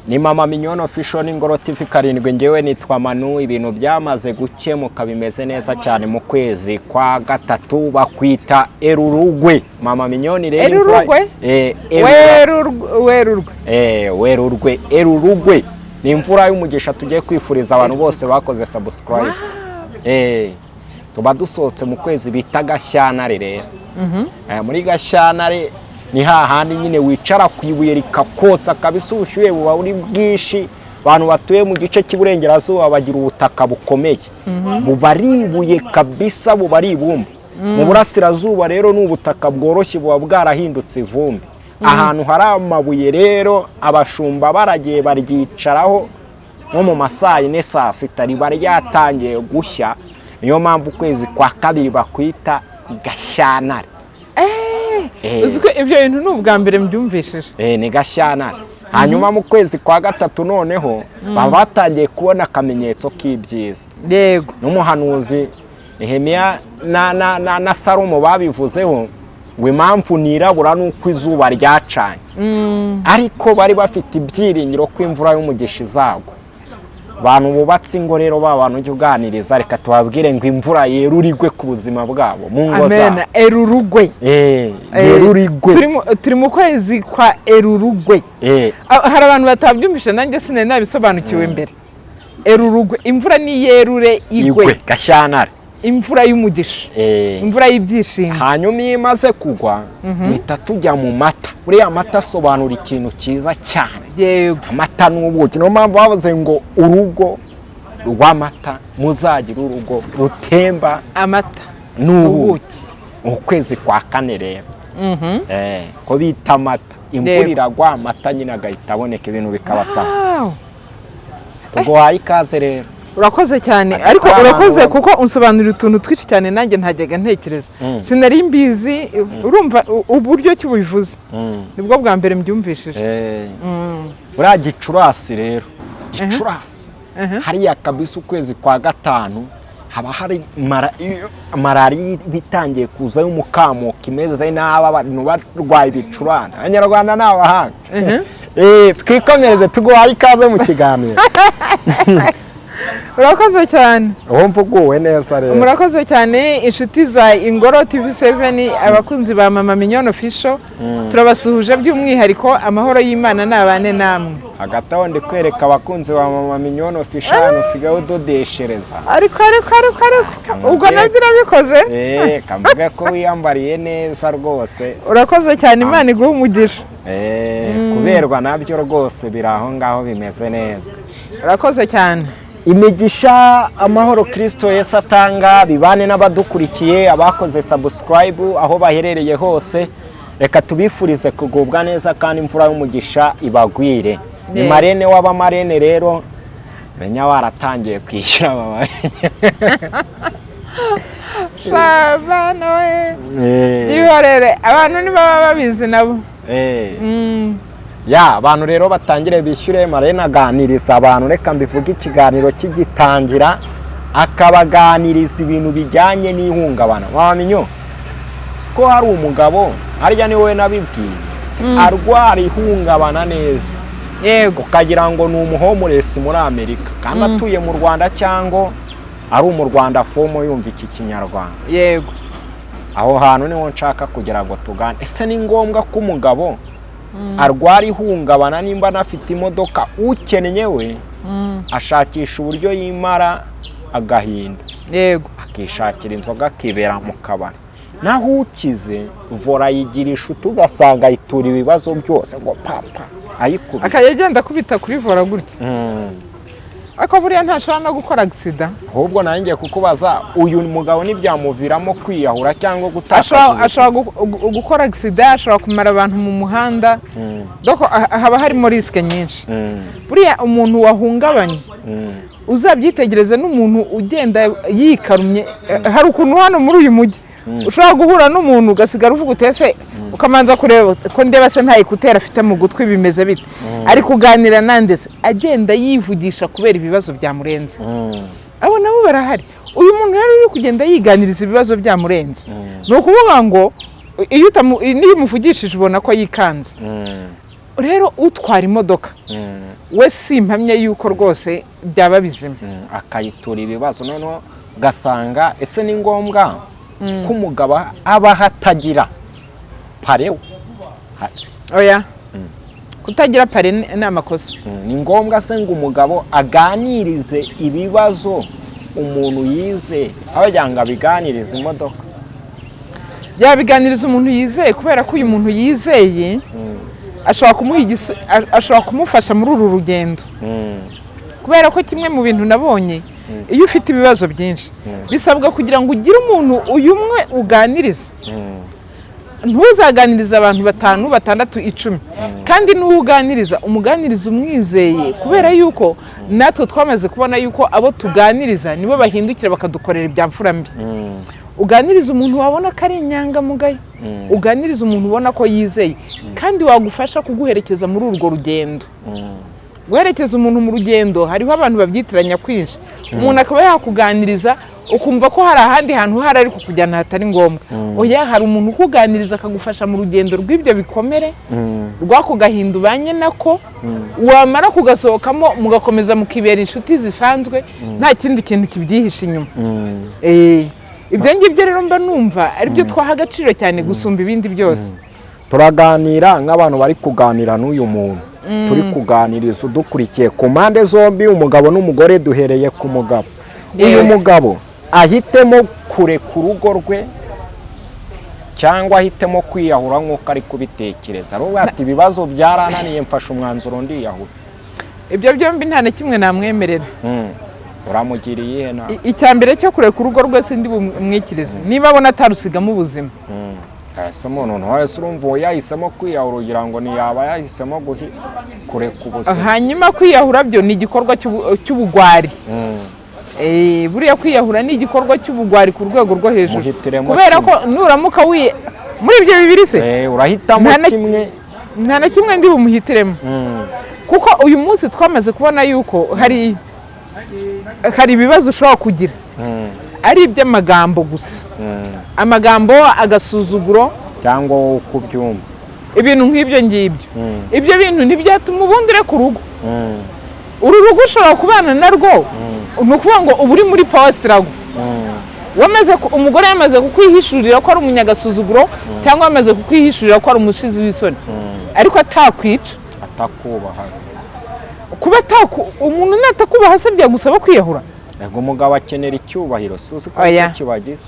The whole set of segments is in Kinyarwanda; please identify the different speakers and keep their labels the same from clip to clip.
Speaker 1: ni mama Minyono Official n'Ingoro TV karindwi, ngewe nitwa Manu. Ibintu byamaze gukemuka bimeze neza cyane mu kwezi kwa gatatu bakwita Erurugwe. Mama Minyono rero
Speaker 2: Erurugwe
Speaker 1: Werurwe Erurugwe ni imvura y'umugisha tugiye kwifuriza abantu bose bakoze subscribe. Tuba dusohotse mu kwezi bita Gashyantare rero. Muri Gashyantare ni hahandi nyine wicara ku ibuye rikakotsa kabisa, ubushyuhe buba buri bwinshi. Abantu batuye mu gice cy'Iburengerazuba bagira ubutaka bukomeye, bubari ibuye kabisa, bubari ibumba. Mu Burasirazuba rero ni ubutaka bworoshye, buba bwarahindutse ivumbi. Ahantu hari amabuye rero abashumba baragiye baryicaraho nko mu masaa 4 saa 6 riba ryatangiye gushya. Niyo mpamvu ukwezi kwa kabiri bakwita Gashyantare.
Speaker 2: Uziko ibyo bintu n'ubwa mbere mbyumvishije.
Speaker 1: Ni Gashyantare. Hanyuma mu kwezi kwa gatatu noneho baba batangiye kubona akamenyetso k'ibyiza.
Speaker 2: Yego.
Speaker 1: N'umuhanuzi Nehemiya na Salomo babivuzeho ngo impamvu nirabura nuko izuba ryacanye. Ariko bari bafite ibyiringiro ko imvura y'umugisha izagwa. Abantu bubatse ingo rero babantu ujye uganiriza, reka tubabwire ngo imvura yerurigwe ku buzima bwabo mu ngo zabo.
Speaker 2: Amen. Erurugwe.
Speaker 1: Yerurigwe.
Speaker 2: Turi mu kwezi kwa Erurugwe. Hari abantu batabyumvisha, nanjye sinari nabisobanukiwe mbere. Erurugwe, imvura ni yerure igwe.
Speaker 1: Gashyantare.
Speaker 2: Imvura y'umugisha, imvura y'ibyishimo.
Speaker 1: Hanyuma imaze kugwa duhita tujya mu mata. Uriya mata asobanura ikintu cyiza cyane.
Speaker 2: Yego.
Speaker 1: Amata n'ubuki. Niyo mpamvu bavuze ngo urugo rw'amata, muzagira urugo rutemba
Speaker 2: amata
Speaker 1: n'ubuki. Ukwezi kwa kane rero ko bita amata, imvura iragwa, amata nyine agahita aboneka, ibintu bikabasa. Ubwo ikaze rero.
Speaker 2: Urakoze cyane, ariko urakoze kuko unsobanurira utuntu twinshi cyane nanjye ntajyaga ntekereza. Sinari mbizi, urumva uburyo kibubivuze. Nibwo bwa mbere mbyumvishije.
Speaker 1: Uriya Gicurasi rero, Gicurasi hariya kabisa ukwezi kwa gatanu haba hari malariya bitangiye kuza y'umukamuka imeze n'aba abantu barwaye ibicurane. Abanyarwanda ni abahanga. Twikomereze tuguhaye ikaze mu kiganiro.
Speaker 2: Urakoze cyane.
Speaker 1: Wumva uguwe neza rero.
Speaker 2: Murakoze cyane inshuti za Ingoro TV7, abakunzi ba Mama Minyono Official. Turabasuhuje by'umwihariko, amahoro y'Imana nabane namwe.
Speaker 1: Hagati aho ndi kwereka abakunzi ba Mama Minyono Official usigaye udodeshereza.
Speaker 2: Ariko ubwo nabyo urabikoze.
Speaker 1: Kamvuga ko wiyambariye neza rwose.
Speaker 2: Urakoze cyane, Imana iguhe umugisha.
Speaker 1: Kuberwa nabyo rwose biraho ngaho bimeze neza.
Speaker 2: Urakoze cyane.
Speaker 1: Imigisha, amahoro Kristo Yesu atanga bibane n'abadukurikiye, abakoze subscribe aho baherereye hose. Reka tubifurize kugubwa neza kandi imvura y'umugisha ibagwire. Ni marene w'abamarene rero, menya waratangiye kwishyura baba.
Speaker 2: Baba nawe. Yiborere, abantu ni baba babizi nabo.
Speaker 1: Abantu rero batangire bishyure marene aganiriza abantu. Reka mbivuge ikiganiro kigitangira akabaganiriza ibintu bijyanye n'ihungabana. Mama Minyo, siko hari umugabo harya ni wowe nabibwiye arwara ihungabana neza.
Speaker 2: Yego.
Speaker 1: Ukagira ngo ni umuhomuresi muri Amerika kandi atuye mu Rwanda cyangwa ari mu Rwanda fomo yumva iki Kinyarwanda.
Speaker 2: Yego.
Speaker 1: Aho hantu niho nshaka kugira ngo tugane. Ese ni ngombwa ko umugabo arwara ihungabana nimba anafite imodoka, ukeneye we ashakisha uburyo yimara agahinda?
Speaker 2: Yego.
Speaker 1: Akishakira inzoga akibera mu kabari. Naho ukize vora yigirisha ugasanga ayitura ibibazo byose ngo papa ayikubita.
Speaker 2: Akayagenda kubita kuri vora gutya. Ako buriya ntashobora no gukora accident.
Speaker 1: Ahubwo nanjye kukubaza, uyu mugabo nibyamuviramo kwiyahura cyangwa gutakaza?
Speaker 2: Ashobora gukora accident, ashobora kumara abantu mu muhanda. Doko haba harimo riske nyinshi. Buriya umuntu wahungabanye uzabyitegereze n'umuntu ugenda yikarumye. Hari ukuntu hano muri uyu mujyi ushobora guhura n'umuntu ugasigara uvuga utese ukamanza kureba ko ndeba se nta ikutera afite mu gutwi bimeze bite, ari kuganira nandese agenda yivugisha kubera ibibazo byamurenze. Abo nabo barahari. Uyu muntu rero uri kugenda yiganiriza ibibazo byamurenze. No kuvuga ngo iyo umuvugishije ubona ko yikanze. rero utwara imodoka we simpamye yuko rwose byaba bizima
Speaker 1: akayitura ibibazo noneho gasanga ese ni ngombwa ko umugabo aba hatagira pare
Speaker 2: oya kutagira pare ni amakosa
Speaker 1: ni ngombwa se ngo umugabo aganirize ibibazo umuntu yize abajyanga biganiriza imodoka
Speaker 2: yabiganiriza umuntu yizeye kubera ko uyu muntu yizeye ashobora kumufasha muri uru rugendo kubera ko kimwe mu bintu nabonye iyo ufite ibibazo byinshi bisabwa kugira ngo ugire umuntu uyu umwe uganiriza ntuzaganiriza abantu 5, 6, 10 kandi n'uwuganiriza umuganiriza umwizeye kubera yuko natwe twamaze kubona yuko abo tuganiriza nibo bahindukira bakadukorera ibyamfura mbi uganiriza umuntu wabona ko ari inyangamugayo uganiriza umuntu ubona ko yizeye kandi wagufasha kuguherekeza muri urwo rugendo guherekeza umuntu mu rugendo hariho abantu babyitiranya kwinshi umuntu akaba yakuganiriza ukumva ko hari ahandi hantu hari ariko kujyana hatari ngombwa oya hari umuntu ukuganiriza akagufasha mu rugendo rw'ibyo bikomere rwako gahinda ubanye nako wamara kugasohokamo mugakomeza mukibera inshuti zisanzwe nta kindi kintu kibyihishe inyuma ibyo ngibyo rero mba numva aribyo twaha agaciro cyane gusumba ibindi byose
Speaker 1: turaganira nk'abantu bari kuganira n'uyu muntu turi kuganiriza udukurikiye ku mpande zombi umugabo n'umugore duhereye ku mugabo uyu mugabo ahitemo kureka urugo rwe cyangwa ahitemo kwiyahura nk'uko ari kubitekereza aravuga ati ibibazo byarananiye mfashe umwanzuro ndiyahura
Speaker 2: ibyo byombi nta na kimwe namwemerera
Speaker 1: uramugiriye na
Speaker 2: icya mbere cyo kureka urugo rwese ndi bumwikirize niba abona atarusigamo ubuzima
Speaker 1: ese umuntu wese urumva yahisemo kwiyahura ugira ngo ntiyaba yahisemo kureka ubuzima
Speaker 2: hanyuma kwiyahura byo ni igikorwa cy'ubugwari buriya kwiyahura ni igikorwa cy'ubugwari ku rwego rwo hejuru kubera ko nuramuka muri ibyo bibiri se
Speaker 1: urahitamo kimwe
Speaker 2: nta na kimwe ndi bumuhitiremo kuko uyu munsi twamaze kubona yuko hari ibibazo ushobora kugira ari iby'amagambo gusa amagambo agasuzuguro
Speaker 1: cyangwa uko ubyumva
Speaker 2: ibintu nk'ibyo ngibyo ibyo bintu ntibyatuma ubundi ureka urugo uru rugo ushobora kubana narwo ni ukuvuga ngo uba uri muri power struggle umugore yamaze kukwihishurira ko ari umunyagasuzuguro cyangwa yamaze kukwihishurira ko ari umushizi w'isoni ariko atakwica
Speaker 1: atakubaha
Speaker 2: kuba umuntu natakubaha se byagusaba kwiyahura
Speaker 1: yego umugabo akenera icyubahiro suzi ko kibagize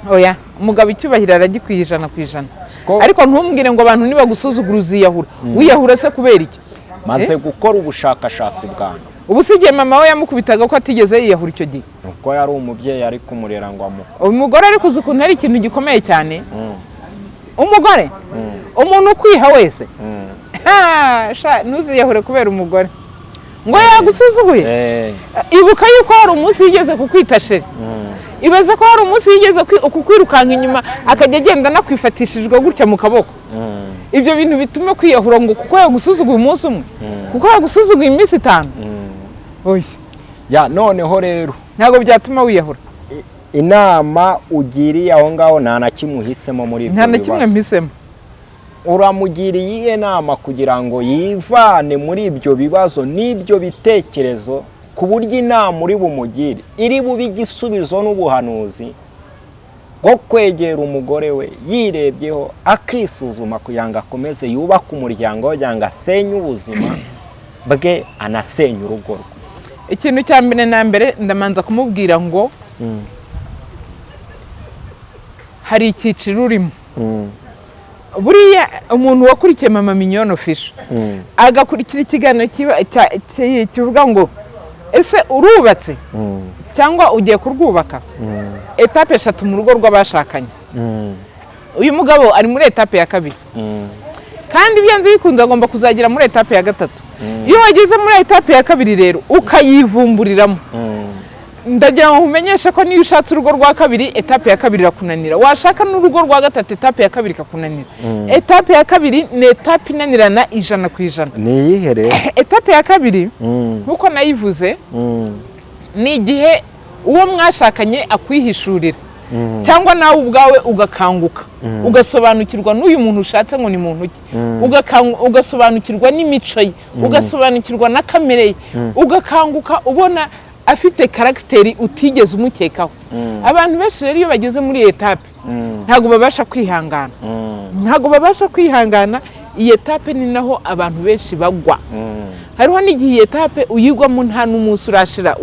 Speaker 2: oya umugabo icyubahiro aragikwiye 100%. Ariko ntumbwire ngo abantu nibagusuzugura uziyahura wiyahura se kubera iki
Speaker 1: maze gukora ubushakashatsi bwanyu
Speaker 2: ubusigiye mama we yamukubitaga ko atigeze yiyahura icyo gihe
Speaker 1: nuko yari umubyeyi ari kumurera ngo amukoze
Speaker 2: umugore ari kuzi ukuntu ari ikintu gikomeye cyane umugore umuntu ukwiha wese ntuziyahure kubera umugore ngo yagusuzuguye ibuka yuko hari umunsi yigeze kukwita sheri ibaze ko hari umunsi yigeze kukwirukanka inyuma akajya agenda nakwifatishijwe gutya mu kaboko ibyo bintu bituma kwiyahura ngo kuko yagusuzuguye umunsi umwe kuko yagusuzuguye iminsi 5 oya
Speaker 1: noneho rero
Speaker 2: ntabwo byatuma wiyahura
Speaker 1: inama ugiriye aho ngaho nta na kimwe uhisemo muri ibyo
Speaker 2: bibazo nta na kimwe mpisemo
Speaker 1: uramugiriye iyihe nama kugira ngo yivane muri ibyo bibazo n'ibyo bitekerezo ku buryo inama uri bumugire iri bube igisubizo n'ubuhanuzi bwo kwegera umugore we yirebyeho akisuzuma kugira ngo akomeze yubake umuryango kugira ngo asenye ubuzima bwe anasenye urugo rwe
Speaker 2: ikintu cya mbere na mbere ndamanza kumubwira ngo hari icyiciro urimo buriya umuntu wakurikiye mama Mignone Official agakurikira ikiganiro kivuga ngo ese urubatse cyangwa ugiye kurwubaka etape 3 mu rugo rw'abashakanye uyu mugabo ari muri etape ya 2 kandi byanze bikunze agomba kuzagira muri etape ya 3 iyo wageze muri etape ya 2 rero ukayivumburiramo ndagira ngo umenyeshe ko niyo ushatse urugo rwa 2 etape ya 2 irakunanira washaka n'urugo rwa 3 etape ya 2 ikakunanira etape ya 2 ni etape inanirana 100%.
Speaker 1: ni yihere
Speaker 2: etape ya 2 nkuko nayivuze ni igihe uwo mwashakanye akwihishurira cyangwa nawe ubwawe ugakanguka ugasobanukirwa n'uyu muntu ushatse ngo ni muntu ki ugasobanukirwa n'imico ye ugasobanukirwa na kamere ye ugakanguka ubona afite karagiteri utigeze umukekaho. Abantu benshi rero iyo bageze muri etape ntago babasha kwihangana iyi etape ni naho abantu benshi bagwa. Hariho n'igihe etape uyigwamo nta n'umunsi urashira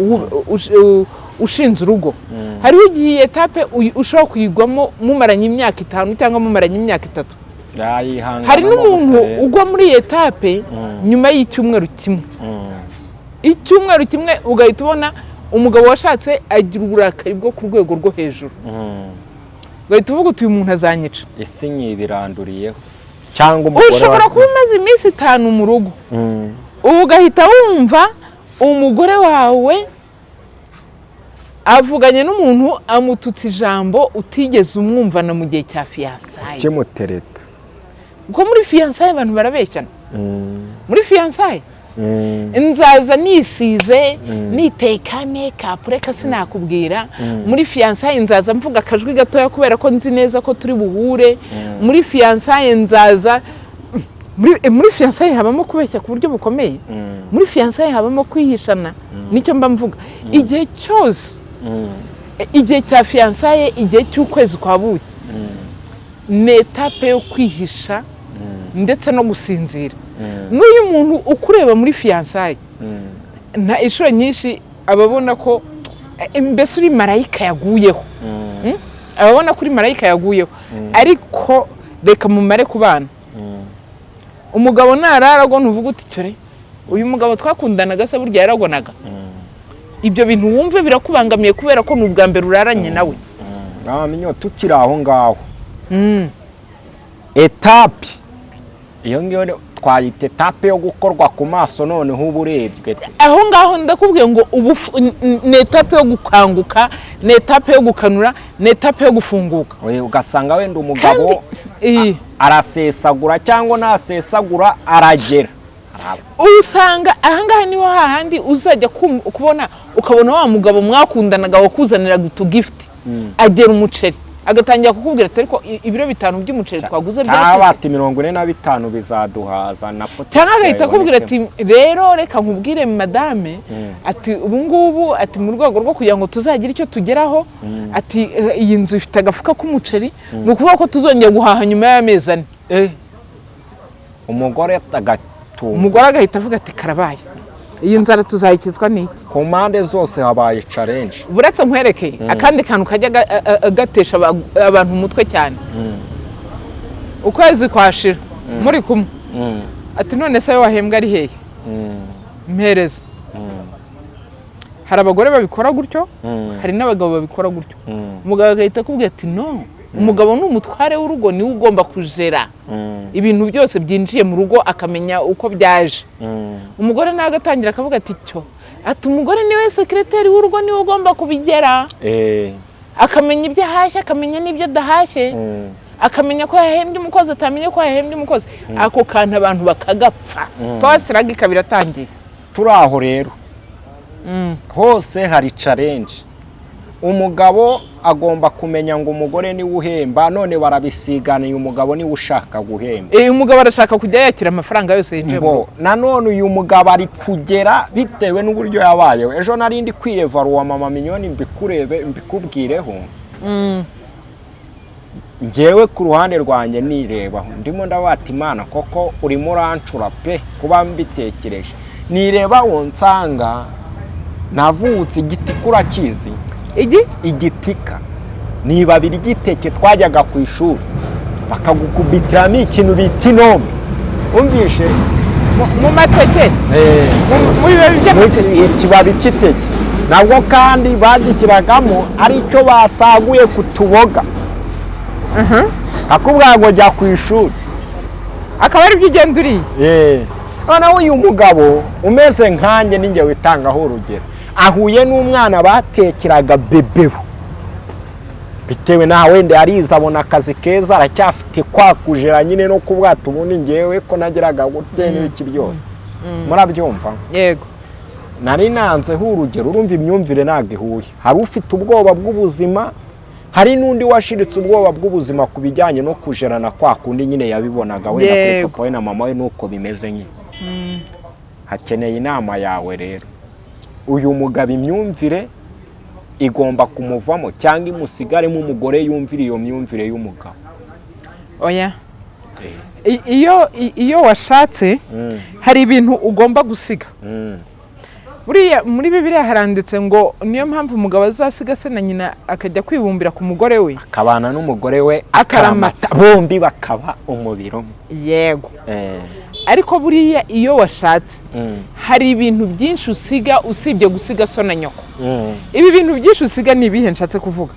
Speaker 2: ushinze urugo. Hariho igihe etape ushobora kuyigwamo mumaranye imyaka 5 cyangwa mumaranye imyaka 3. Hari n'umuntu ugwa muri etape nyuma y'icyumweru kimwe. Icyumweru kimwe ugahita ubona umugabo washatse agira uburakari bwo ku rwego rwo hejuru. Ugahita uvuga uti uyu muntu azanyica.
Speaker 1: Isi nyibiranduriyeho. Cyangwa umugore
Speaker 2: ushobora kuba umaze iminsi 5 mu rugo. Ugahita wumva umugore wawe avuganye n'umuntu amututse ijambo utigeze umwumvana mu gihe cya fiançailles.
Speaker 1: Kimutereta.
Speaker 2: Uko muri fiançailles abantu barabeshyana. Muri fiançailles nzaza nisize niteka makeup reka sinakubwira. Muri fiançailles nzaza mvuga akajwi gatoya kubera ko nzi neza ko turi buhure. Muri fiançailles nzaza muri fiançailles habamo kubeshya ku buryo bukomeye. Muri fiançailles habamo kwihishana. Nicyo mba mvuga igihe cyose igihe cya fiançailles igihe cy'ukwezi kwa buki ni etape yo kwihisha ndetse no gusinzira. N'uyu muntu ukureba muri fiançailles nta inshuro nyinshi ababona ko mbese uri marayika yaguyeho. Ababona kuri marayika yaguyeho ariko reka mumare kubana. Umugabo nararago ntuvuga uti cyore uyu mugabo twakundanaga se burya yaragonaga. Ibyo bintu wumve birakubangamiye kubera ko n'ubwa mbere uraranye nawe.
Speaker 1: Namenyo tukiri aho ngaho. Etape iyo ngiyo twayite etape yo gukorwa ku maso none uburebwe.
Speaker 2: Aho ngaho ndakubwiye ngo ubu ni etape yo gukanguka, ni etape yo gukanura, ni etape yo gufunguka.
Speaker 1: Ugasanga wenda umugabo arasesagura cyangwa nasesagura aragera.
Speaker 2: Usanga ahangaha niho hahandi uzajya kubona ukabona wa mugabo mwakundanaga wakuzanira gutugift agera umuceri agatangira kukubwira ati ariko ibiro 5 by'umuceri twaguze byashize
Speaker 1: abati 45 bizaduhaza na potato.
Speaker 2: Cyangwa agahita akubwira ati rero reka nkubwire madame ati ubu ngubu ati mu rwego rwo kugira ngo tuzagira icyo tugeraho ati iyi nzu ifite agafuka k'umuceri no kuvuga ko tuzongera guhaha nyuma y'amezi 4.
Speaker 1: Umugore
Speaker 2: agahita avuga ati karabaye iyi nzara tuzayikizwa n'iki.
Speaker 1: Ku mpande zose habaye challenge.
Speaker 2: Buretse nkwereke akandi kantu kajya gatesha abantu umutwe cyane. Ukwezi kwashira muri kumwe ati none se wahembwa ari hehe mpereza. Hari abagore babikora gutyo hari n'abagabo babikora gutyo. Umugabo agahita akubwira ati no umugabo n'umutware w'urugo ni ugomba kujera ibintu byose byinjiye mu rugo akamenya uko byaje. Umugore nawe agatangira akavuga ati cyo ati umugore niwe secretary w'urugo ni ugomba kubigera. Akamenya ibyo ahashye akamenya n'ibyo adahashye akamenya ko yahembye umukozi atamenye ko yahembye umukozi. Ako kantu abantu bakagapfa postrag ikabiratangiye.
Speaker 1: Turaho rero hose hari challenge. Umugabo agomba kumenya ngo umugore ni uhemba none barabisiganiye umugabo ni ushaka guhemba.
Speaker 2: Umugabo arashaka kujya yakira amafaranga yose yinjemo.
Speaker 1: Nanone uyu mugabo ari kugera bitewe n'uburyo yabayeho. Ejo narindi kwiyevaruwa mama minyoni mbikubwireho. Ngewe ku ruhande rwanjye nirebaho ndimo ndabata Imana koko urimo urancura pe kuba mbitekereje. Nireba wonsanga navutse igiti kurakizi. Igitika ni babiri giteke twajyaga ku ishuri bakagukubitiramo ikintu bita inome. Umvishe
Speaker 2: mu mateke muri babije
Speaker 1: ikibabi kiteke nabwo kandi bagishyiragamo ari cyo basaguye kutuboga. Akubwira ngo jya ku ishuri
Speaker 2: akaba ari byo ugenda uriye.
Speaker 1: Noneho uyu mugabo umeze nkanjye ninjye witangaho urugero ahuye n'umwana batekeraga bebeho bitewe na wende ariza abona akazi keza aracyafite kwakujera nyine no kubwata ubundi ngewe ko nageraga gutye n'iki byose. Murabyumva?
Speaker 2: Yego.
Speaker 1: Nari nanze urugero urumva imyumvire nagihuye. Hari ufite ubwoba bw'ubuzima hari n'undi washiritse ubwoba bw'ubuzima ku bijyanye no kujerana kwa kundi nyine yabibonaga we na kuri papa we na mama we nuko bimeze nyine. Hakeneye inama yawe rero. Uyu mugabo imyumvire igomba kumuvamo cyangwa imusigaremo umugore yumvira iyo myumvire y'umugabo?
Speaker 2: Oya, iyo washatse hari ibintu ugomba gusiga. Buriya muri Bibiliya haranditse ngo niyo mpamvu umugabo azasiga se na nyina akajya kwibumbira ku mugore we,
Speaker 1: akabana n'umugore we akaramata, bombi bakaba umubiro. Yego.
Speaker 2: Ariko buriya iyo washatse hari ibintu byinshi usiga usibye gusiga so na nyoko. Ibi bintu byinshi usiga ni ibihe nshatse kuvuga?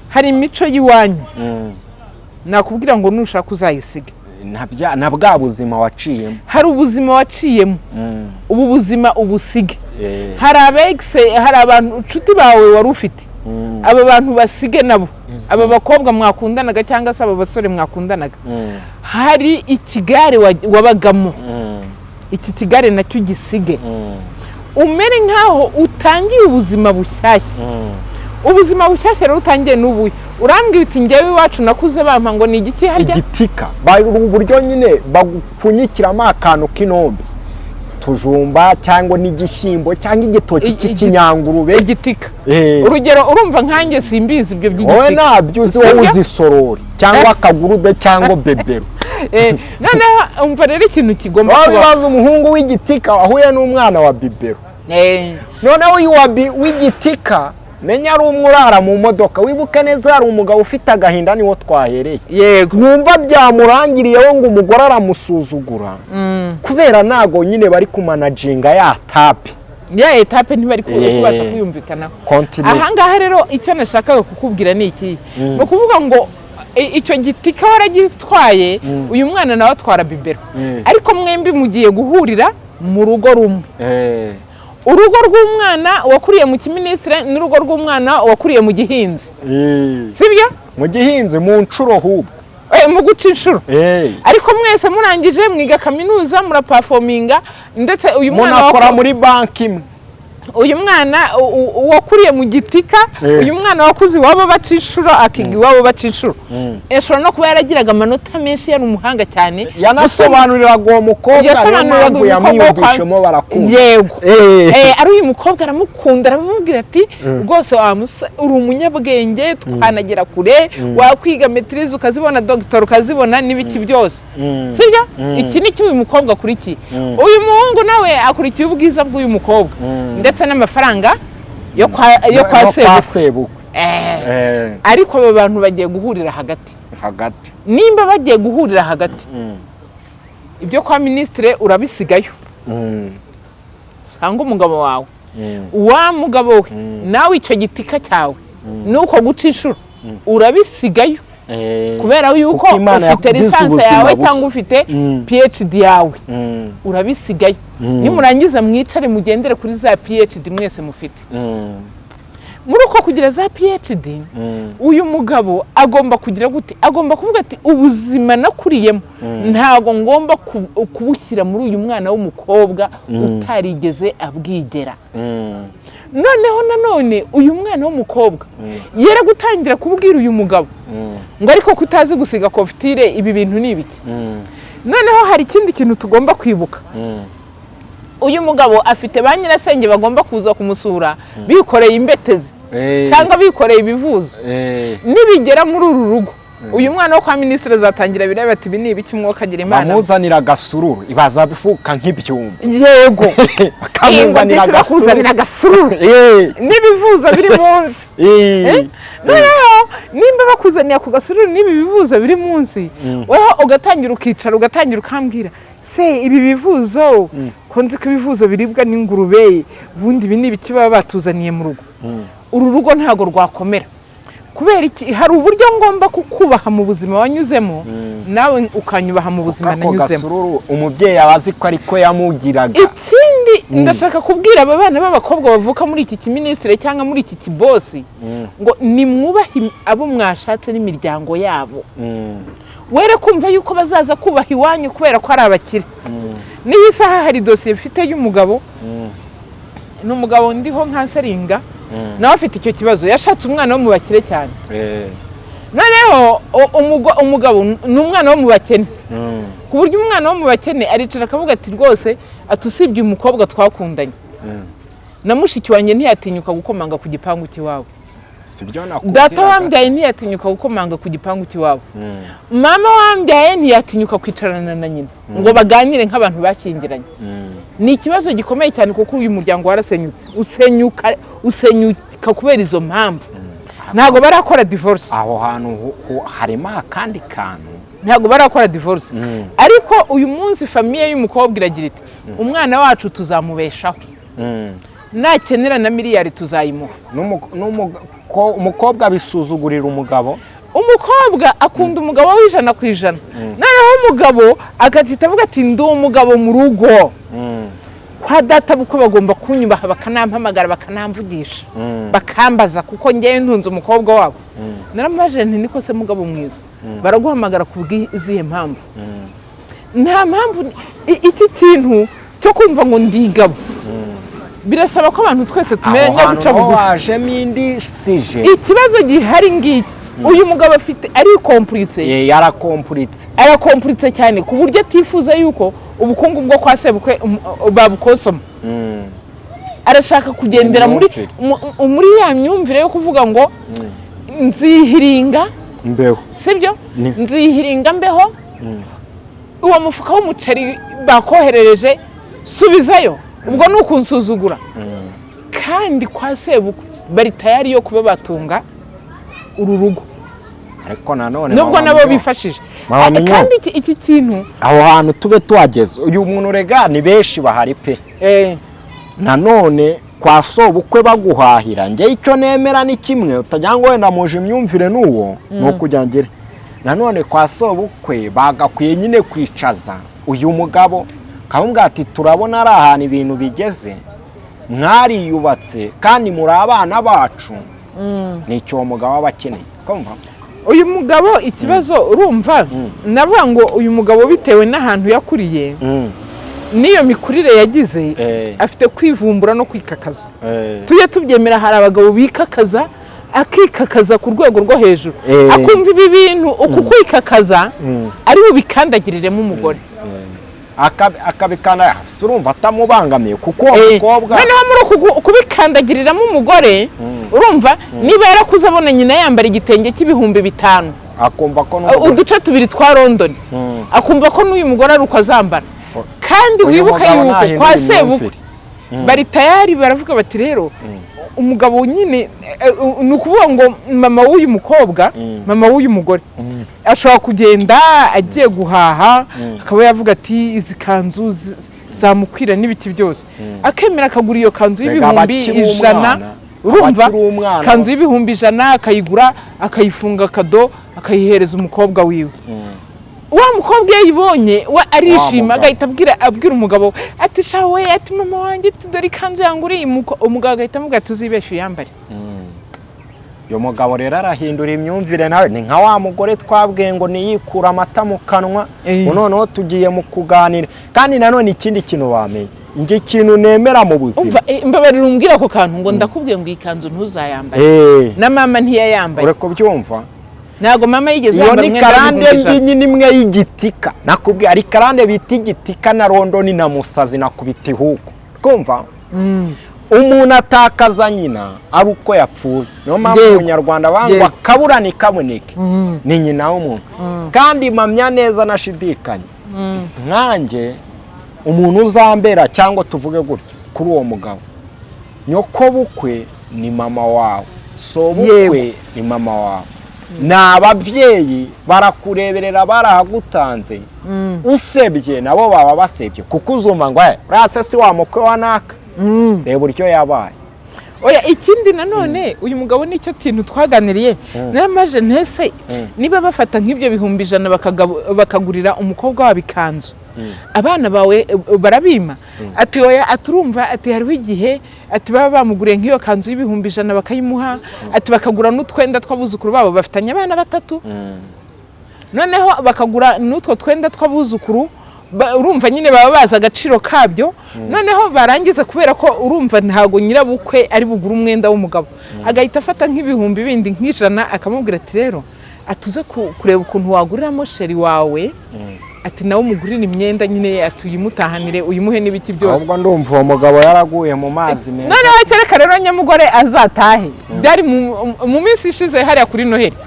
Speaker 2: Hari imico y'iwanyu nakubwira ngo nushaka uzayisiga.
Speaker 1: Na bwa buzima waciyemo.
Speaker 2: Hari ubuzima waciyemo, ubu buzima ubusige. Hari abantu inshuti bawe wari ufite, aba bantu basige nabo, aba bakobwa mwakundanaga cyangwa se aba basore mwakundanaga. Hari ikigare wabagamo, iki kigare nacyo gisige. Umere nkaho utangiye ubuzima bushyashya. Ubuzima bushyashya rero utangiye n'ubu. Urambwiye uti ngewe iwacu nakuze bampa ngo ni igiki harya? Igitika.
Speaker 1: Uburyo nyine bagupfunyikiramo akantu k'inombe, tujumba cyangwa n'igishyimbo cyangwa igitoki cy'ikinyangurube.
Speaker 2: Igitika. Urugero urumva nkanjye simbizi ibyo by'igitika.
Speaker 1: Wowe nabyo uzi, wowe uzi sorori cyangwa akagurude cyangwa bebero.
Speaker 2: Noneho umva rero ikintu kigomba kuba.
Speaker 1: Wabibaza umuhungu w'igitika wahuye n'umwana wa bibero. Noneho uyu w'igitika menya ari umurara mu modoka, wibuke neza hari umugabo ufite agahinda niwo twahereye.
Speaker 2: Yego.
Speaker 1: Numva byamurangiriyeho ngo umugore aramusuzugura kubera nago nyine bari kumanaginga ya tape.
Speaker 2: Ya etape ntibari kubasha kwiyumvikana. Aha ngaha rero icyo nashakaga kukubwira ni iki? No kuvuga ngo icyo gitika waragitwaye, uyu mwana nawe atwara bibero. Ariko mwembi mugiye guhurira mu rugo rumwe. Urugo rw'umwana wakuriye mu kiministre n'urugo rw'umwana wakuriye mu gihinzi. Sibyo?
Speaker 1: Mu gihinzi mu ncuro hubwo.
Speaker 2: Mu guca inshuro. Ariko mwese murangije mwiga kaminuza muraperforminga, ndetse uyu mwana
Speaker 1: akora muri banki imwe.
Speaker 2: Uyu mwana wakuriye mu gitika, uyu mwana wakuze iwabo baca inshuro akiga iwabo baca inshuro. Eshobora no kuba yaragiraga amanota menshi, yari umuhanga cyane.
Speaker 1: Yanasobanuriraga uwo mukobwa mpamvu yamwiyumvishemo barakunda.
Speaker 2: Yego. Ari uyu mukobwa aramukunda, aramubwira ati rwose uri umunyabwenge, twanagera kure, wakwiga maîtrise ukazibona, doctor ukazibona n'ibiki byose. Sibyo? Iki ni cyo uyu mukobwa akurikiye. Uyu muhungu nawe akurikiye ubwiza bw'uyu mukobwa ndetse n'amafaranga yo kwa sebukwe. Ariko aba bantu bagiye guhurira hagati. Nimba bagiye guhurira hagati, ibyo kwa ministre urabisigayo. Sanga umugabo wawe, wa mugabo we nawe icyo gitika cyawe nuko guca inshuro urabisigayo. Kubera yuko ufite lisansi yawe cyangwa ufite PhD yawe, urabisigayo. Nimurangiza mwicare mugendere kuri za PhD mwese mufite. Muri uko kugira za PhD, uyu mugabo agomba kugira gute? Agomba kuvuga ati ubuzima nakuriyemo ntago ngomba kubushyira muri uyu mwana w'umukobwa utarigeze abwigera. Noneho nanone uyu mwana w'umukobwa yera gutangira kubwira uyu mugabo ngo ariko kutazi gusiga kofitire ibi bintu ni ibiki. Noneho hari ikindi kintu tugomba kwibuka. Uyu mugabo afite ba nyirasenge bagomba kuza kumusura bikoreye imbetezi cyangwa bikoreye ibivuzo. Nibigera muri uru rugo, uyu mwana wo kwa ministre zatangira bireba ati bini ibiki mwokagira Imana.
Speaker 1: Bamuzanira gasururu, ibaza bifuka nk'ibyumba.
Speaker 2: Yego.
Speaker 1: Bakamuzanira
Speaker 2: gasururu. Nibivuza biri munsi. Nimba bakuzaniye ku gasururu nibi bivuza biri munsi, weho ugatangira ukicara ugatangira ukambwira se ibi bivuzo konzi ko ibivuzo biribwa n'ingurube, ubundi bini ibiki baba batuzaniye mu rugo. Uru rugo ntago rwakomera. Kubera iki? Hari uburyo ngomba kukubaha mu buzima wanyuzemo, nawe ukanyubaha mu buzima nanyuzemo.
Speaker 1: Umubyeyi abazi ko ariko yamugiraga.
Speaker 2: Ikindi ndashaka kubwira aba bana b'abakobwa bavuka muri iki kiministre cyangwa muri iki kibosi ngo nimwubahe abo mwashatse n'imiryango yabo. Were kumva yuko bazaza kubaha iwanyu kubera ko ari abakire. Niyi saha hari dossier mfite y'umugabo. N'umugabo ndiho nkasaringa nawe afite icyo kibazo yashatse umwana wo mu bakire cyane noneho umugabo ni umwana wo mu bakene ku buryo umwana wo mu bakene aricara akavuga ati rwose atusibye umukobwa twakundanye na mushiki wanjye ntiyatinyuka gukomanga ku gipangu cy'iwabo data wambyaye ntiyatinyuka gukomanga ku gipangu cy'iwabo mama wambyaye ntiyatinyuka kwicarana na nyina ngo baganire nk'abantu bashyingiranye ni ikibazo gikomeye cyane kuko uyu muryango warasenyutse usenyuka kubera izo mpamvu ntabwo barakora divorce
Speaker 1: aho hantu harimo akandi kantu
Speaker 2: ntabwo barakora divorce ariko uyu munsi famiye y'umukobwa iragira iti umwana wacu tuzamubeshaho nakenera na miliyari tuzayimuha
Speaker 1: umukobwa bisuzugurira umugabo
Speaker 2: umukobwa akunda umugabo w'ijana ku ijana noneho umugabo agahita avuga ati ndi umugabo mu rugo kwa data buko bagomba kunyubaha bakanampamagara bakanamvugisha bakambaza kuko ngewe ntunze umukobwa wabo naramubaje nti niko se mugabo mwiza baraguhamagara ku bw'izihe mpamvu nta mpamvu iki kintu cyo kumva ngo ndigabo birasaba ko abantu twese tumenya guca bugufi ikibazo gihari ngiki uyu mugabo afite ari kompuritse yarakompuritse cyane ku buryo atifuza yuko ubukungu bwo kwa sebukwe babukosoma arashaka kugendera muri ya myumvire yo kuvuga ngo nzihiringa
Speaker 1: mbeho
Speaker 2: sibyo nzihiringa mbeho uwo mufuka w'umuceri bakoherereje subizayo ubwo ni ukunsuzugura kandi kwa sebukwe bari tayari yo kuba batunga uru rugo
Speaker 1: ariko nanone
Speaker 2: nubwo nabo bifashije kandi iki kintu
Speaker 1: aho hantu tube tuhageze uyu muntu rega ni benshi bahari pe nanone kwa sobukwe baguhahira nge icyo nemera ni kimwe utagira ngo wenda muje imyumvire n'uwo ni ukujya ngere nanone kwa sobukwe bagakwiye nyine kwicaza uyu mugabo kamubwira ati turabona ari ahantu ibintu bigeze mwariyubatse kandi muri abana bacu nicyo uwo mugabo aba akeneye kumva
Speaker 2: uyu mugabo ikibazo urumva navuga ngo uyu mugabo bitewe n'ahantu yakuriye niyo mikurire yagize afite kwivumbura no kwikakaza tujye tubyemera hari abagabo bikakaza akikakaza ku rwego rwo hejuru akumva ibi bintu uku kwikakaza ari bubikandagiriremo umugore
Speaker 1: akabikana urumva atamubangamiye kuko umukobwa
Speaker 2: noneho muri kubikandagiriramo umugore urumva niba yarakuze abona nyina yambara igitenge cy'ibihumbi 5
Speaker 1: akumva ko
Speaker 2: uduce 2 twa London akumva ko n'uyu mugore ari uko azambara kandi wibuka yuko kwa sebukwe bari tayari baravuga bati rero umugabo nyine ni ukuvuga ngo mama w'uyu mukobwa mama w'uyu mugore ashobora kugenda agiye guhaha akaba yavuga ati izi kanzu zamukwira n'ibiki byose akemera akagura iyo kanzu y'ibihumbi 100 urumva kanzu y'ibihumbi 100 akayigura akayifunga kado akayihereza umukobwa wiwe wa mukobwa yayibonye we arishima agahita abwira umugabo ati shawe ati mama wanjye dore ikanzu yanguriye umugabo agahita amuga tuzibeshe uyambare
Speaker 1: uyu mugabo rero arahindura imyumvire nawe ni nka wa mugore twabwiye ngo niyikura amata mu kanwa noneho tugiye mu kuganira kandi nanone ikindi kintu wamenye nge ikintu nemera mu buzima
Speaker 2: mbabarira umbwira ako kantu ngo ndakubwiye ngo ikanzu ntuzayambare na mama ntiyayambaye
Speaker 1: ureko byumva
Speaker 2: ntago mama yigeze yambara
Speaker 1: umwenda karande mbinyi nimwe y'igitika nakubwiye ari karande bita igitika na London na musazi nakubita ihuko kumva umuntu atakaza nyina ari uko yapfuye niyo mpamvu umunyarwanda bangwa kaburani kaboneke ni nyina w'umuntu kandi mamya neza nashidikanye nkanjye umuntu uzambera cyangwa tuvuge gutyo kuri uwo mugabo nyoko bukwe ni mama wawe so bukwe ni mama wawe n'ababyeyi barakureberera barahagutanze usebye nabo baba basebye kuko uzumva ngo rase si wa mukwe wa naka reba uryo yabaye
Speaker 2: oya ikindi nanone uyu mugabo nicyo kintu twaganiriye naramaje ntese niba bafata nk'ibyo bihumbi 100 bakagurira umukobwa wa bikanzu abana bawe barabima ati oya aturumva ati hariho igihe ati baba bamuguriye nk'iyo kanzu y'ibihumbi 100 bakayimuha ati bakagura n'utwenda tw'abuzukuru babo bafitanye abana 3 noneho bakagura n'utwo twenda tw'abuzukuru urumva nyine baba bazi agaciro kabyo noneho barangiza kubera ko urumva ntago nyirabukwe ari bugura umwenda w'umugabo agahita afata nk'ibihumbi bindi nk'ijana akamubwira ati rero atuze kureba ukuntu waguriramo sheri wawe ati nawe umugurira imyenda nyine atuyimutahanire uyimuhe n'ibiki byose
Speaker 1: ahubwo ndumva uwo mugabo yaraguye mu mazi meza
Speaker 2: noneho atereka rero nyamugore azatahe byari mu minsi ishize hariya kuri Noheli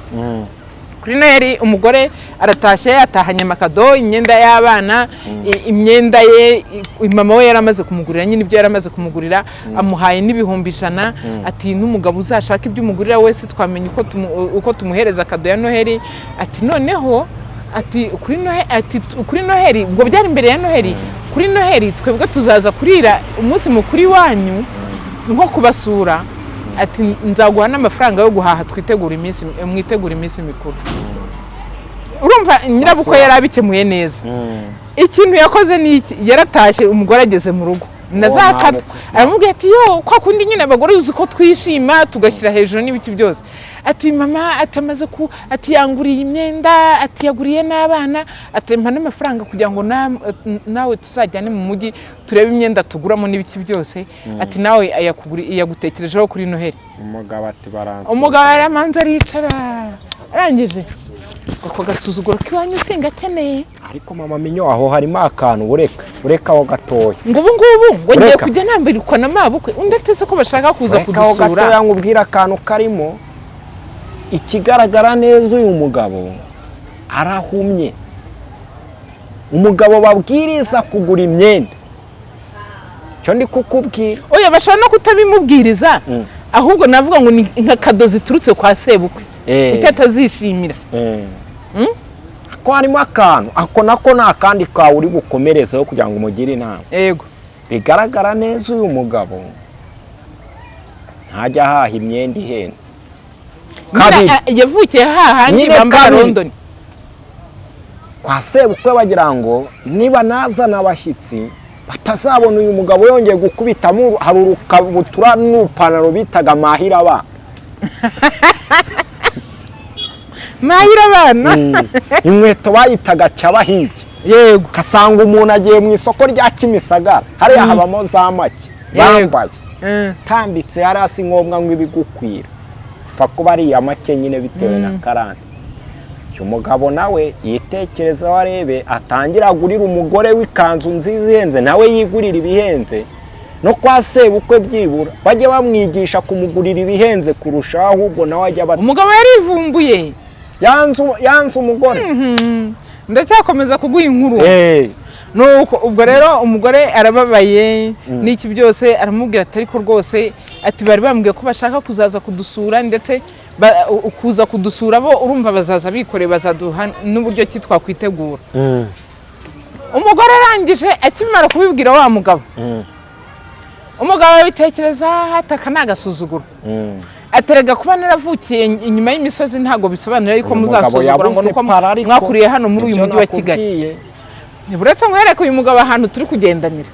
Speaker 2: kuri Noheli umugore aratashye atahanye amakado imyenda y'abana imyenda ye mama we yaramaze kumugurira nyine ibyo yaramaze kumugurira amuhaye n'ibihumbi 100 ati n'umugabo uzashaka ibyo umugurira wese twamenye uko tumuhereza kado ya Noheli ati noneho ati kuri Noheli ubwo byari imbere ya Noheli kuri Noheli twebwe tuzaza kurira umunsi mukuri wanyu nko kubasura ati nzaguha n'amafaranga yo guhaha mwitegura iminsi mikuru urumva nyirabukwe yarabikemuye neza ikintu yakoze ni iki yaratashye umugore ageze mu rugo nazaka aramubwiye ati yo kwa kundi nyine abagore uzi ko twishima tugashyira hejuru n'ibiti byose ati mama atamaze ati yanguriye imyenda ati yaguriye n'abana atempa n'amafaranga kugira ngo nawe tuzajyane mu mujyi turebe imyenda tuguramo n'ibiti byose ati nawe yagutekerejeho kuri Noheli
Speaker 1: umugabo ati baranze
Speaker 2: umugabo aramanza aricara arangije ako gasuzuguro kiwanyu singakeneye
Speaker 1: ariko mama minyo aho harimo akantu ureka aho gatoya
Speaker 2: ngo ubu ngo ngiye kujya nambirikwa na mabukwe undatese ko bashaka kuza kudusura
Speaker 1: aho gatoya nkubwira akantu karimo ikigaragara neza uyu mugabo arahumye umugabo babwiriza kugura imyenda cyo ndi kukubwira
Speaker 2: oya bashaka no kutabimubwiriza ahubwo navuga ngo ni nka kado ziturutse kwa sebukwe utazishimira
Speaker 1: ko harimo akantu ako nako nta kandi kawe uri bukomerezeho kugira ngo umugire inama
Speaker 2: yego
Speaker 1: bigaragara neza uyu mugabo ntajya ahaha imyenda ihenze
Speaker 2: yavukiye hahandi bambara London
Speaker 1: kwa sebukwe bagira ngo niba nazana abashyitsi batazabona uyu mugabo yongeye gukubitamo hari urukabutura n'upantaro bitaga mahira abana
Speaker 2: mahira abana
Speaker 1: inkweto bayitaga cyabahigi
Speaker 2: yego
Speaker 1: kasanga umuntu agiye mu isoko rya Kimisagara hariya habamo za make bambaye tambitse hari hasi ngombwa ngo ibigukwira pfa kuba ari make nyine bitewe na karande uyu mugabo nawe yitekerezaho arebe atangira agurira umugore w'ikanzu nziza ihenze nawe yigurira ibihenze no kwa sebukwe byibura bajye bamwigisha kumugurira ibihenze kurushaho ahubwo nawe ajya
Speaker 2: umugabo yarivumbuye
Speaker 1: yanzu umugore
Speaker 2: ndacyakomeza kuguha inkuru nuko ubwo rero umugore arababaye n'iki byose aramubwira ati ariko rwose ati bari bambwiye ko bashaka kuzaza kudusura ndetse kuza kudusura bo urumva bazaza bikoreye bazaduha n'uburyo ki twakwitegura umugore arangije akimara kubibwira wa mugabo umugabo yabitekereza hataka nagasuzuguro aterega kuba naravukiye inyuma y'imisozi ntago bisobanura yuko muzasuzugura ngo nuko mwakuriye hano muri uyu mujyi wa Kigali buretse nkwereka uyu mugabo ahantu turi kugendanira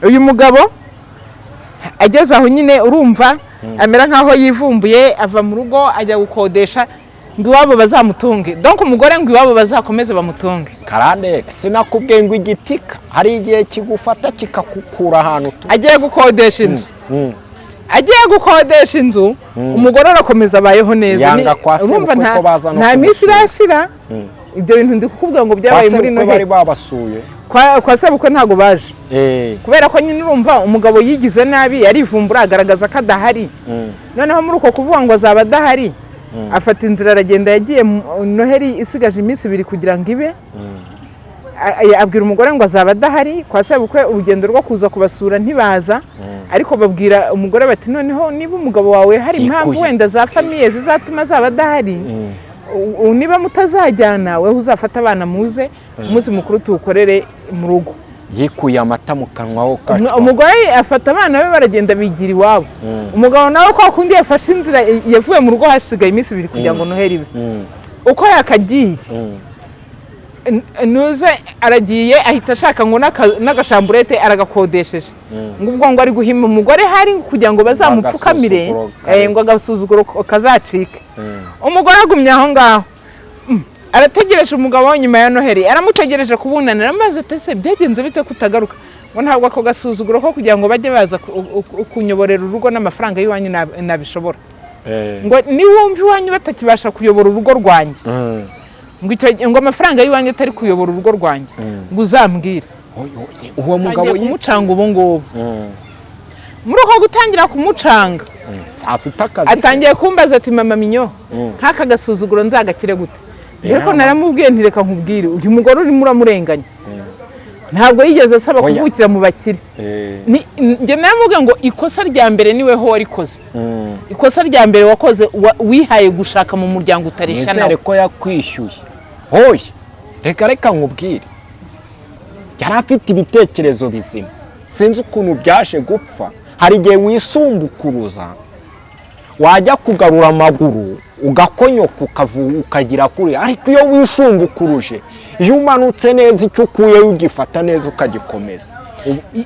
Speaker 2: uyu mugabo ageze aho nyine urumva amera nkaho yivumbuye ava mu rugo ajya gukodesha ngo iwabo bazamutunge donc umugore ngo iwabo bazakomeze bamutunge
Speaker 1: karande sinakubwiye ngo igitika hari igihe kigufata kikakukura ahantu
Speaker 2: agiye gukodesha inzu agiye gukodesha inzu umugore arakomeza abayeho neza
Speaker 1: urumva
Speaker 2: nta minsi irashira ibyo bintu ndi kukubwira ngo byabaye muri Noheli
Speaker 1: bari babasuye
Speaker 2: kwa sebukwe ntago baje kubera ko nyine urumva umugabo yigize nabi yarivumbura agaragaza ko adahari noneho muri uko kuvuga ngo azaba adahari afata inzira aragenda yagiye Noheli isigaje iminsi 2 kugira ngo ibe abwira umugore ngo azaba adahari kwa sebukwe urugendo rwo kuza kubasura ntibaza ariko babwira umugore bati noneho niba umugabo wawe hari impamvu wenda za famiye zizatuma azaba adahari niba mutazajyana we uzafata abana muze umunsi mukuru tuwukorere mu rugo
Speaker 1: yikuye amata mu kanwa ho
Speaker 2: umugore afata abana be baragenda bigira iwabo umugabo nawe kwa kundi yafashe inzira yavuye mu rugo hasigaye iminsi 2 kugira ngo Noheli ibe uko yakagiye nuze aragiye ahita ashaka ngo n'agashamburete aragakodesheje ngubwo ngo ari guhima umugore hari kugira ngo bazamupfukamire ngo agasuzuguro kazacike umugore agumye aho ngaho arategereje umugabo we nyuma ya Noheli aramutegereje kubunanira maze atese byagenze bite kutagaruka ngo ntabwo ako gasuzuguro ko kugira ngo bajye baza kunyoborera urugo n'amafaranga y'iwanyu nabishobora ngo niwumva iwanyu batakibasha kuyobora urugo rwanjye ngo amafaranga y'iwanyu atari kuyobora urugo rwanjye ngo uzambwire
Speaker 1: uwo mugabo
Speaker 2: kumucanga ubu ngubu muri uko gutangira kumucanga
Speaker 1: afite akazi
Speaker 2: atangiye kumbaza ati mama minyo nk'aka gasuzuguro nzagakire gute ariko naramubwiye ntireka nkubwire uyu mugore urimo uramurenganya ntabwo yigeze asaba kuvukira mu bakire njye naramubwiye ngo ikosa rya mbere niweho warikoze ikosa rya mbere wakoze wihaye gushaka mu muryango utarisha nawe
Speaker 1: ko yakwishyuye hoye reka nkubwire yari afite ibitekerezo bizima sinzi ukuntu byaje gupfa hari igihe wisumbukuruza wajya kugarura amaguru ugakonyoka ukagira kure ariko iyo wishumbukuruje iyo umanutse neza icyo ukuyeyo ugifata neza ukagikomeza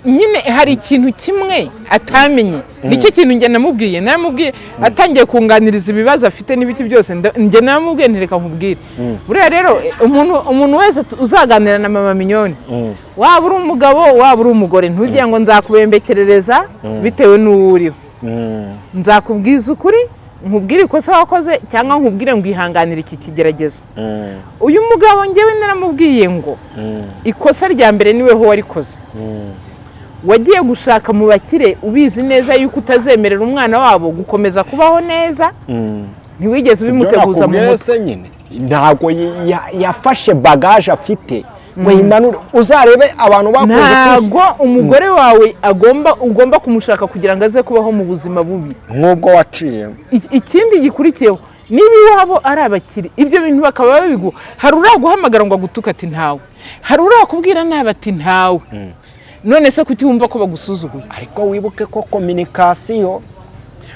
Speaker 2: nyine hari ikintu kimwe atamenye nicyo kintu njye namubwiye atangiye kunganiriza ibibazo afite n'ibiti byose njye namubwiye ntireka nkubwire buriya rero umuntu wese uzaganira na mama minyoni waba uri umugabo waba uri umugore ntugire ngo nzakubembekerereza bitewe n'uwo uriho nzakubwiza ukuri nkubwire ikosa wakoze cyangwa nkubwire ngo ihanganire iki kigeragezo uyu mugabo njyewe naramubwiye ngo ikosa rya mbere niweho warikoze wagiye gushaka mu bakire ubizi neza yuko utazemerera umwana wabo gukomeza kubaho neza ntiwigeze ubimuteguza mu mutwe
Speaker 1: ntabwo yafashe bagaje afite uzarebe abantu bakoze
Speaker 2: ntabwo umugore wawe ugomba kumushaka kugira ngo aze kubaho mu buzima bubi
Speaker 1: nk'ubwo waciyemo
Speaker 2: ikindi gikurikiyeho niba iwabo ari abakire ibyo bintu bakaba babiguha hari uraguhamagara ngo agutuke ati ntawe hari urakubwira nabi ati ntawe none se kuki wumva ko bagusuzuguye
Speaker 1: ariko wibuke ko kominikasiyo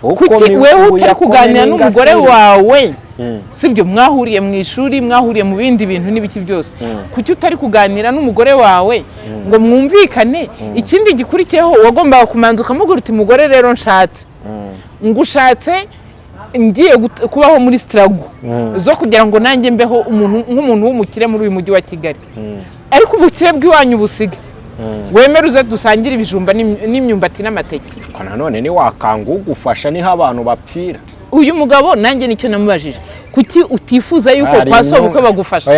Speaker 2: kuki wewe utari kuganira n'umugore wawe sibyo mwahuriye mu ishuri mwahuriye mu bindi bintu n'ibiki byose kuki utari kuganira n'umugore wawe ngo mwumvikane ikindi gikurikiyeho wagombaga kumanza ukamubwira uti mugore rero nshatse ngo ushatse ngiye kubaho muri strago zo kugira ngo nanjye mbeho nk'umuntu w'umukire muri uyu mujyi wa Kigali ariko ubukire bw'iwanyu busige wemera uze dusangire ibijumba n'imyumbati n'amateke
Speaker 1: ko nanone ni wakanga ugufasha niho abantu bapfira
Speaker 2: uyu mugabo nanjye nicyo namubajije kuki utifuza yuko kwa sobukwe bagufasha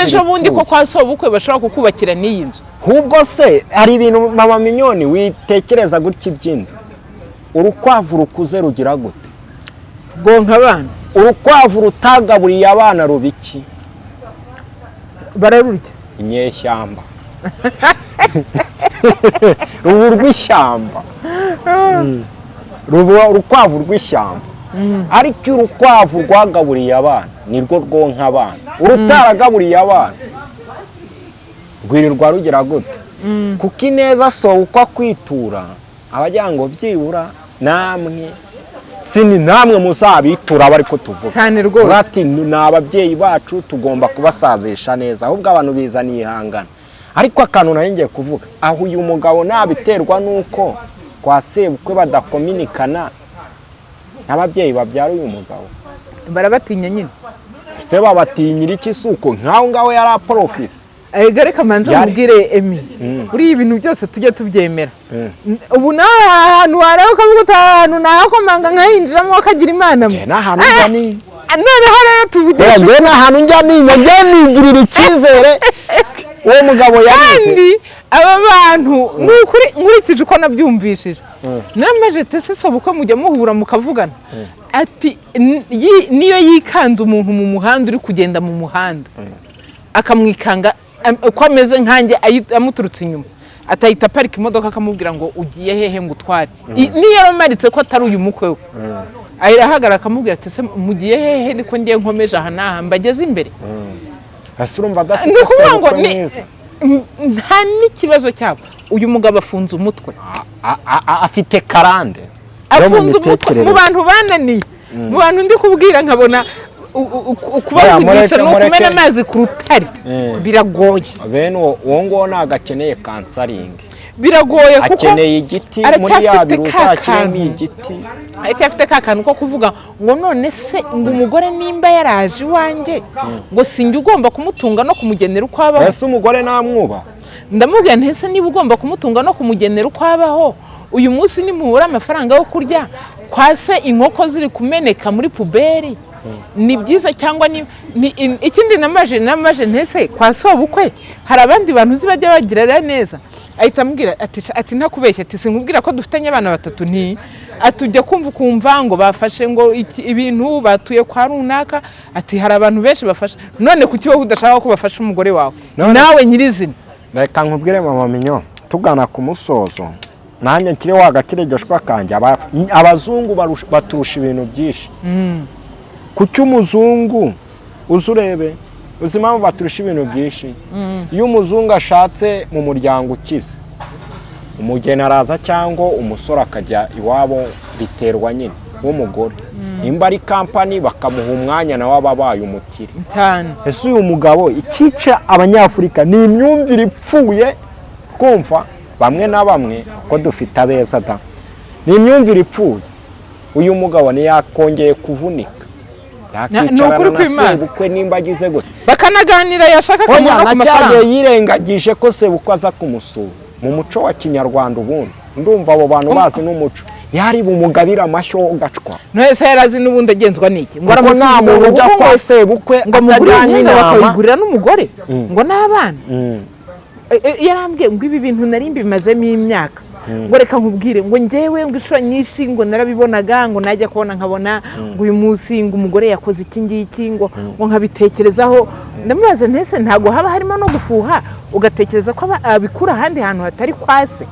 Speaker 2: ejo bundi ko kwa sobukwe bashobora kukubakira n'iyi nzu
Speaker 1: hubwo se hari ibintu mama minyoni witekereza gutya iby'inzu urukwavu rukuze rugira gute
Speaker 2: gonka abana
Speaker 1: urukwavu rutagaburiye abana rubiki
Speaker 2: bararurya
Speaker 1: inyeshyamba rubu rw'ishyamba urukwavu rw'ishyamba ariko urukwavu rwagaburiye abana nirwo rwonka abana urutaragaburiye abana rwirirwa rugira gute kuko ineza so uko akwitura abagira ngo byibura namwe sini namwe muzabitura bari ko tuvuga
Speaker 2: cyane rwose
Speaker 1: ati ni ababyeyi bacu tugomba kubasazisha neza ahubwo abantu bizaniye ihangana ariko akantu nari ngiye kuvuga aho uyu mugabo nabiterwa nuko kwa sebukwe badakominikana n'ababyeyi babyara uyu mugabo
Speaker 2: barabatinya nyine
Speaker 1: se babatinyira iki suko nkaho ngaho yari aporofisi
Speaker 2: reka manze mubwire Emi buri ibintu byose tujye tubyemera ubu nawe ahantu wareba ukavuga uti ahantu nahakomanga nkayinjiramo akagira imana mwe
Speaker 1: n'ahantu njya ni
Speaker 2: noneho rero tuvugisha
Speaker 1: njye n'ahantu njya nigirira icyizere uwo mugabo yagize
Speaker 2: kandi aba bantu nkurikije uko nabyumvishije namaje tese sobukwe mujya muhura mukavugana ati niyo yikanze umuntu mu muhanda uri kugenda mu muhanda akamwikanga uko ameze nkanjye amuturutse inyuma atahita aparika imodoka akamubwira ngo ugiye hehe ngo utware niyo yamaritse ko atari uyu mukwe we arahagarara akamubwira ati se mugiye hehe niko ngiye nkomeje aha n'aha mbageze imbere
Speaker 1: urumva adafite sebukwe mwiza
Speaker 2: nta n'ikibazo cyabo uyu mugabo afunze umutwe
Speaker 1: afite karande
Speaker 2: afunze umutwe mu bantu bananiye mu bantu ndi kubwira nkabona kubavugisha no kumena amazi ku rutare biragoye
Speaker 1: bene uwo nguwo ntabwo akeneye kansaringi
Speaker 2: biragoye kuko
Speaker 1: akeneye igiti muri ya birusa akeneye igiti
Speaker 2: aracyafite ka kantu ko kuvuga ngo none se ngo umugore nimba yaraje iwanjye ngo sinjye ugomba kumutunga no kumugenera uko abaho.
Speaker 1: ese umugore namwuba
Speaker 2: ndamubwira ntese niba ugomba kumutunga no kumugenera uko abaho uyu munsi nimuhura amafaranga yo kurya kwase inkoko ziri kumeneka muri puberi ni byiza cyangwa ikindi namaje ntese kwa sobukwe hari abandi bantu zibajya bagirira neza ahita ambwira ati ntakubeshya ati sinkubwira ko dufitanye abana batatu nti atujya kumva ngo bafashe ngo ibintu batuye kwa runaka ati hari abantu benshi bafasha none kuki wowe udashaka ko bafasha umugore wawe nawe nyirizina.
Speaker 1: Reka nkubwire mama Minyo tugana ku musozo nanjye nkiri wagakiregeshwa kanje abazungu baturusha ibintu byinshi kuki umuzungu uzurebe uzima baturusha ibintu byinshi iyo umuzungu ashatse mu muryango ukize umugeni araza cyangwa umusore akajya iwabo biterwa nyine w'umugore nimba ari kampani bakamuha umwanya nawe ababaye umukire
Speaker 2: cyane.
Speaker 1: ese uyu mugabo ikica abanyafurika ni imyumvire ipfuye kumva bamwe na bamwe ko dufite abeza da ni imyumvire ipfuye uyu mugabo ntiyakongeye kuvunika yakicarana na sebukwe nimba agize gute
Speaker 2: bakanaganira yashaka akamaro ku mafaranga
Speaker 1: yirengagije ko sebukwe aza kumusura mu muco wa kinyarwanda ubundi ndumva abo bantu bazi n'umuco yari bumugabira amashyo ugacwa
Speaker 2: nese yarazi n'ubundi agenzwa n'iki
Speaker 1: ngo aramusubiza ujya kwa sebukwe
Speaker 2: ngo atajyanye inama bakayigurira n'umugore ngo n'abana yarambwiye ngo ibi bintu nari mbimazemo imyaka ngo reka nkubwire ngo njyewe ngo inshuro nyinshi ngo narabibonaga ngo najya kubona nkabona ngo uyu munsi ngo umugore yakoze iki ngiki ngo nkabitekerezaho ndamubaza ntese ntabwo haba harimo no gufuha ugatekereza ko abikura ahandi hantu hatari kwase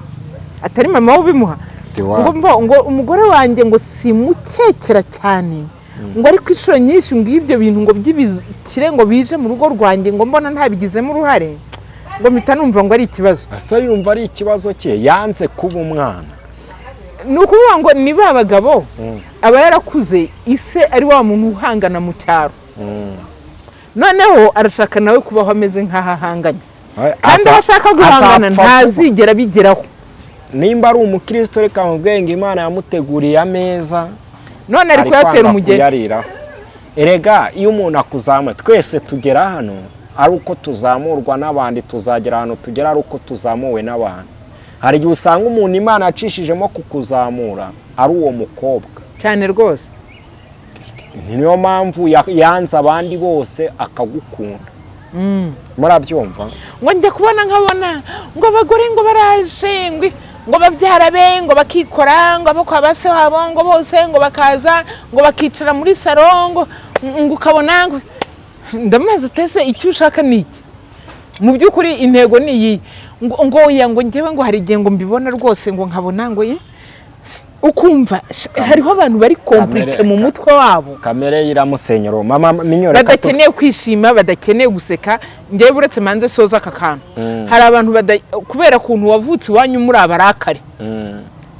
Speaker 2: atari mama ubimuha ngo umugore wanjye ngo simukekera cyane ngo ariko inshuro nyinshi ngo ibyo bintu ngo by'ibikire ngo bije mu rugo rwanjye ngo mbona ntabigizemo uruhare ngo mpita numva ngo ari ikibazo.
Speaker 1: asa yumva ari ikibazo cye yanze kuba umwana
Speaker 2: ni ukuvuga ngo niba abagabo aba yarakuze ise ari wa muntu uhangana mu cyaro noneho arashaka nawe kubaho ameze nk'ahahanganye kandi abashaka guhangana ntazigera bigeraho
Speaker 1: nimba ari umukristo reka mubwenge Imana yamuteguriye ameza
Speaker 2: none ari kuyatera umugeni
Speaker 1: erega iyo umuntu akuzama twese tugera hano ari uko tuzamurwa n'abandi tuzagera ahantu tugera ari uko tuzamuwe n'abantu hari igihe usanga umuntu Imana yacishijemo kukuzamura ari uwo mukobwa
Speaker 2: cyane rwose
Speaker 1: niyo mpamvu yanze abandi bose akagukunda murabyumva
Speaker 2: ngo njya kubona nkabona ngo abagore ngo baraje ngo babyara be ngo bakikora ngo abo kwa base wabo ngo bose ngo bakaza ngo bakicara muri salo ngo ukabona ngo ndamaze utese icyo ushaka niki mu by'ukuri intego ni iyi ngo njyewe ngo hari igihe ngo mbibona rwose ngo nkabona ngo ukumva hariho abantu bari komplike mu mutwe wabo
Speaker 1: kamere iramusenyero mama Minyo
Speaker 2: badakeneye kwishima badakeneye guseka njyewe uretse manze soza aka kantu hari abantu kubera kuntu wavutse iwanyu muri abarakare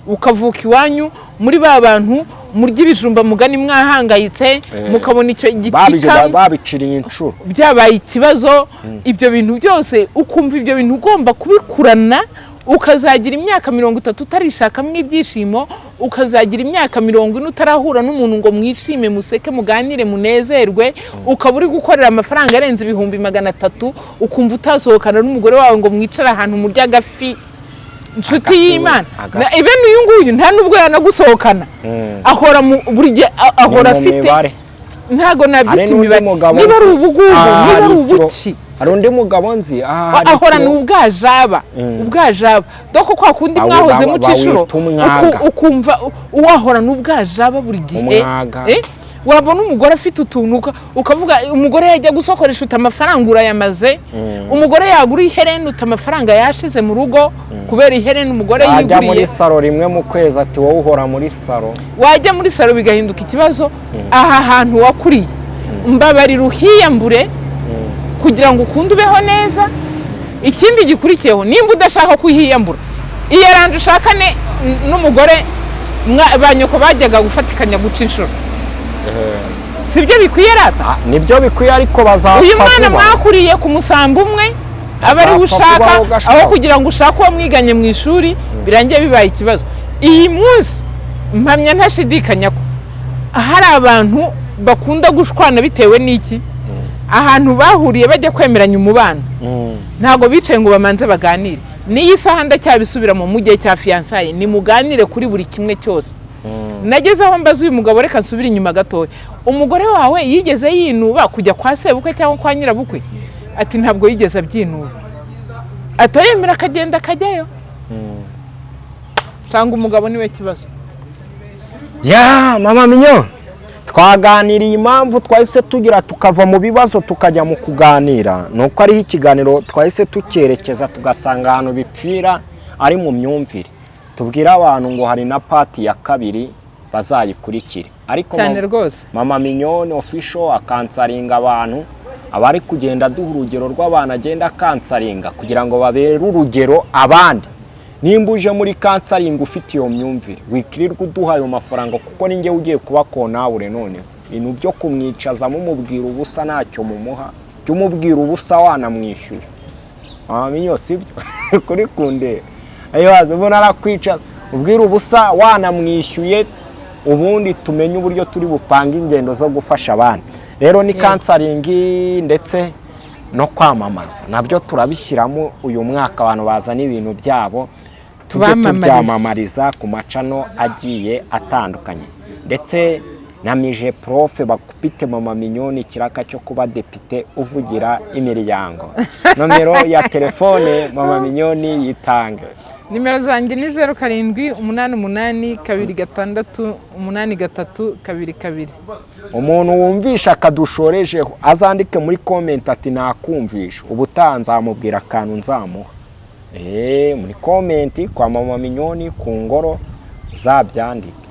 Speaker 2: ukavuka iwanyu muri ba bantu murya ibijumba mugani mwahangayitse mukabona icyo gipika
Speaker 1: babiciriye inshuro
Speaker 2: byabaye ikibazo ibyo bintu byose ukumva ibyo bintu ugomba kubikurana ukazagira imyaka 30 utarishakamo ibyishimo ukazagira imyaka 40 utarahura n'umuntu ngo mwishime museke muganire munezerwe ukaba uri gukorera amafaranga arenze 300 ukumva utasohokana n'umugore wawe ngo mwicara ahantu murya gafi inshuti y'Imana ibe n'uyu nguyu nta nubwo yanagusohokana ahora buri gihe ahora afite ntago nabyita imibare niba ari ubugugu niba ari ubuki
Speaker 1: hari undi mugabo nzi
Speaker 2: ahora n'ubwajaba doko kwa kundi mwahoze mu cishuro ukumva uwahora n'ubwajaba buri gihe wabona umugore afite utuntu ukavuga umugore yajya gusokoresha amafaranga urayamaze umugore yagura iherene amafaranga yashize mu rugo kubera iherene umugore yiguriye
Speaker 1: ajya muri saro rimwe mu kwezi ati wowe uhora muri saro
Speaker 2: wajya muri saro bigahinduka ikibazo aha hantu wakuriye mbabarira uhiyambure kugira ngo ukunde ubeho neza ikindi gikurikiyeho nimba udashaka kuhiyambura iyo aranje ushakane n'umugore banyoko bajyaga gufatikanya guca inshuro sibyo bikwiye rata
Speaker 1: nibyo bikwiye ariko bazapfa
Speaker 2: uyu mwana mwakuriye ku musamba umwe aba ari ushaka aho kugira ngo ushake uwo mwiganye mu ishuri birangiye bibaye ikibazo. Iyi munsi mpamya ntashidikanya ko hari abantu bakunda gushwana bitewe n'iki, ahantu bahuriye bajya kwemeranya umubano ntago bicaye ngo bamanze baganire. N'iyi saha ndacyabisubiramo mu gihe cya fiançailles ni muganire kuri buri kimwe cyose. Nageze aho mbaza uyu mugabo reka nsubire inyuma gatoya, umugore wawe yigeze yinuba kujya kwa sebukwe cyangwa kwa nyirabukwe? Ati ntabwo yigeze abyinuba. Atayemera akagenda akajyayo. Sanga umugabo niwe kibazo.
Speaker 1: Ya mama minyo, twaganiriye impamvu twahise tugira tukava mu bibazo tukajya mu kuganira, nuko ariho ikiganiro twahise tukerekeza tugasanga ahantu bipfira ari mu myumvire. Tubwira abantu ngo hari na party ya kabiri bazayikurikire, ariko
Speaker 2: cyane rwose
Speaker 1: mama minyoni official akansaringa abantu abari kugenda duha urugero rw'abana agenda kansaringa kugira ngo babere urugero abandi. Nimba uje muri kansaringa ufite iyo myumvire wikirirwa uduha ayo mafaranga, kuko ninjye ugiye kuba konawure none ibintu byo kumwicaza mumubwira ubusa ntacyo mumuha, cyo mubwira ubusa wanamwishyuye. Minyo sibyo kuri kunde ayo wazo ubona arakwica ubwira ubusa wanamwishyuye, ubundi tumenye uburyo turi bupanga ingendo zo gufasha abandi. Rero ni kansaringi ndetse no kwamamaza nabyo turabishyiramo uyu mwaka, abantu bazana ibintu byabo tujye tubyamamariza ku macano agiye atandukanye, ndetse na mije profe bakupite mama minyoni kiraka cyo kuba depite uvugira imiryango. Nomero ya telefone mama minyoni yitange.
Speaker 2: Nimero zanjye ni 0788268382.
Speaker 1: Umuntu wumvisha akadushorejeho azandike muri comment ati nakumvisha, ubutanza amubwira akantu nzamuha. Muri comment kwa mama minyoni ku ngoro zabyandike.